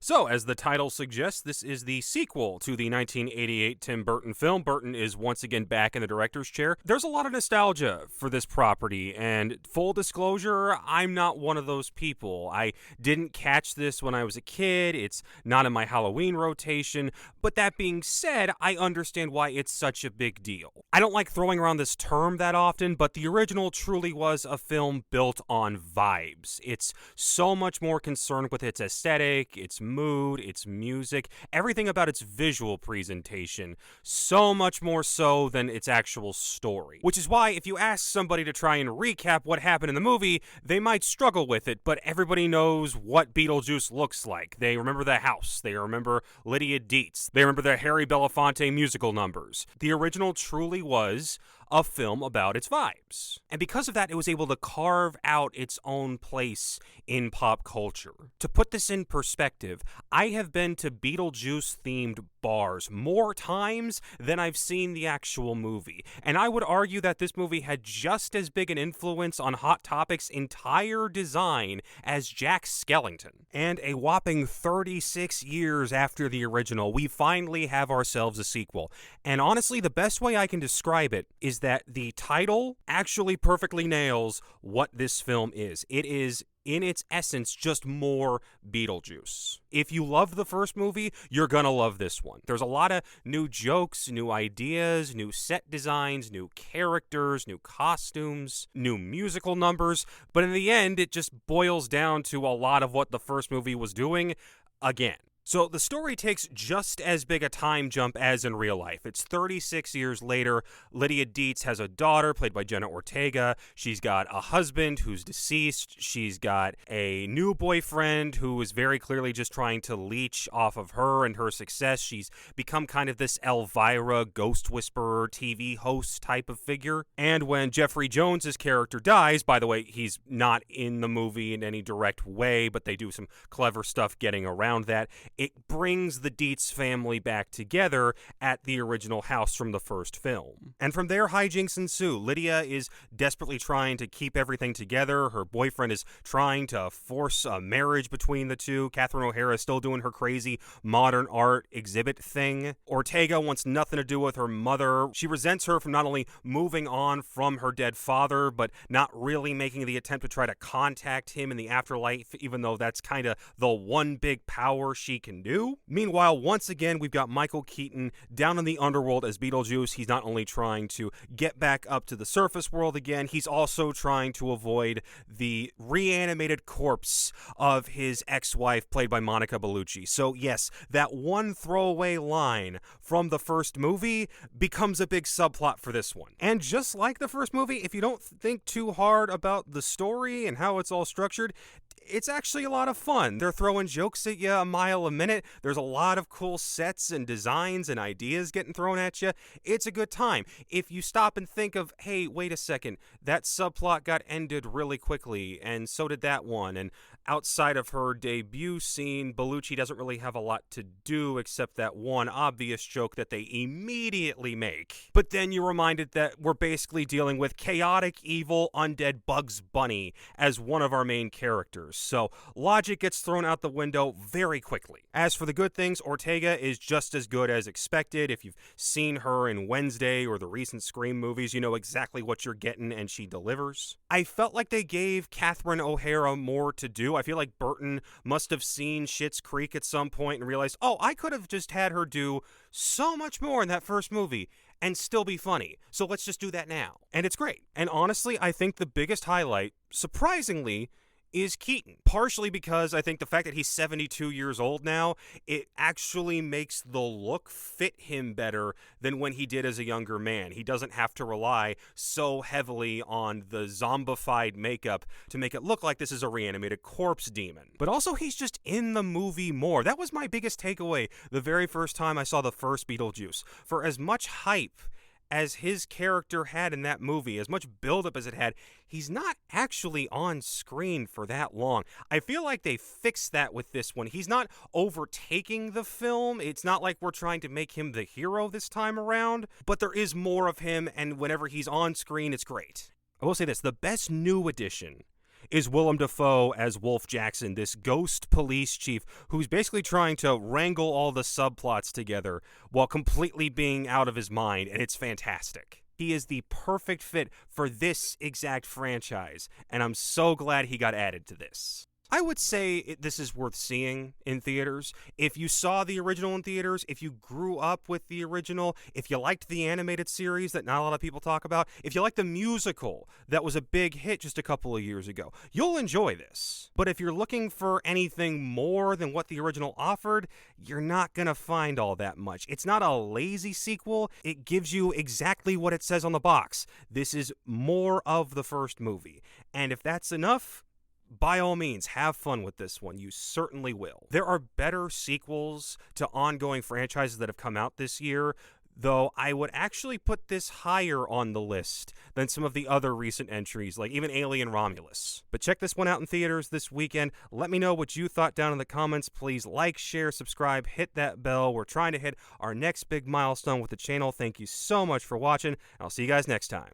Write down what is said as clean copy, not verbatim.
So, as the title suggests, this is the sequel to the 1988 Tim Burton film. Burton is once again back in the director's chair. There's a lot of nostalgia for this property, and full disclosure, I'm not one of those people. I didn't catch this when I was a kid. It's not in my Halloween rotation. But that being said, I understand why it's such a big deal. I don't like throwing around this term that often, but the original truly was a film built on vibes. It's so much more concerned with its aesthetic, its mood, its music, everything about its visual presentation, so much more so than its actual story. Which is why if you ask somebody to try and recap what happened in the movie, they might struggle with it, but everybody knows what Beetlejuice looks like. They remember the house, they remember Lydia Dietz, they remember the Harry Belafonte musical numbers. The original truly was a film about its vibes. And because of that, it was able to carve out its own place in pop culture. To put this in perspective, I have been to Beetlejuice-themed bars more times than I've seen the actual movie. And I would argue that this movie had just as big an influence on Hot Topic's entire design as Jack Skellington. And a whopping 36 years after the original, we finally have ourselves a sequel. And honestly, the best way I can describe it is that the title actually perfectly nails what this film is. It is, in its essence, just more Beetlejuice. If you loved the first movie, you're gonna love this one. There's a lot of new jokes, new ideas, new set designs, new characters, new costumes, new musical numbers, but in the end, it just boils down to a lot of what the first movie was doing again. So the story takes just as big a time jump as in real life. It's 36 years later. Lydia Dietz has a daughter played by Jenna Ortega. She's got a husband who's deceased. She's got a new boyfriend who is very clearly just trying to leech off of her and her success. She's become kind of this Elvira ghost whisperer TV host type of figure. And when Jeffrey Jones's character dies, by the way, he's not in the movie in any direct way, but they do some clever stuff getting around that. It brings the Dietz family back together at the original house from the first film. And from there, hijinks ensue. Lydia is desperately trying to keep everything together. Her boyfriend is trying to force a marriage between the two. Catherine O'Hara is still doing her crazy modern art exhibit thing. Ortega wants nothing to do with her mother. She resents her for not only moving on from her dead father, but not really making the attempt to try to contact him in the afterlife, even though that's kind of the one big power she can do. Meanwhile, once again, we've got Michael Keaton down in the underworld as Beetlejuice. He's not only trying to get back up to the surface world again, he's also trying to avoid the reanimated corpse of his ex-wife, played by Monica Bellucci. So yes, that one throwaway line from the first movie becomes a big subplot for this one. And just like the first movie, if you don't think too hard about the story and how it's all structured, it's actually a lot of fun. They're throwing jokes at you a mile a minute. There's a lot of cool sets and designs and ideas getting thrown at you. It's a good time. If you stop and think of, hey, wait a second, that subplot got ended really quickly, and so did that one, and outside of her debut scene, Bellucci doesn't really have a lot to do except that one obvious joke that they immediately make. But then you're reminded that we're basically dealing with chaotic, evil, undead Bugs Bunny as one of our main characters. So logic gets thrown out the window very quickly. As for the good things, Ortega is just as good as expected. If you've seen her in Wednesday or the recent Scream movies, you know exactly what you're getting, and she delivers. I felt like they gave Catherine O'Hara more to do. I feel like Burton must have seen Schitt's Creek at some point and realized, oh, I could have just had her do so much more in that first movie and still be funny. So let's just do that now. And it's great. And honestly, I think the biggest highlight, surprisingly, is Keaton. Partially because I think the fact that he's 72 years old now, it actually makes the look fit him better than when he did as a younger man. He doesn't have to rely so heavily on the zombified makeup to make it look like this is a reanimated corpse demon. But also, he's just in the movie more. That was my biggest takeaway the very first time I saw the first Beetlejuice. For as much hype as his character had in that movie, as much buildup as it had, he's not actually on screen for that long. I feel like they fixed that with this one. He's not overtaking the film. It's not like we're trying to make him the hero this time around, but there is more of him, and whenever he's on screen, it's great. I will say this, the best new addition is Willem Dafoe as Wolf Jackson, this ghost police chief who's basically trying to wrangle all the subplots together while completely being out of his mind, and it's fantastic. He is the perfect fit for this exact franchise, and I'm so glad he got added to this. I would say this is worth seeing in theaters. If you saw the original in theaters, if you grew up with the original, if you liked the animated series that not a lot of people talk about, if you liked the musical that was a big hit just a couple of years ago, you'll enjoy this. But if you're looking for anything more than what the original offered, you're not going to find all that much. It's not a lazy sequel. It gives you exactly what it says on the box. This is more of the first movie. And if that's enough, by all means, have fun with this one. You certainly will. There are better sequels to ongoing franchises that have come out this year, though I would actually put this higher on the list than some of the other recent entries, like even Alien Romulus. But check this one out in theaters this weekend. Let me know what you thought down in the comments. Please like, share, subscribe, hit that bell. We're trying to hit our next big milestone with the channel. Thank you so much for watching. I'll see you guys next time.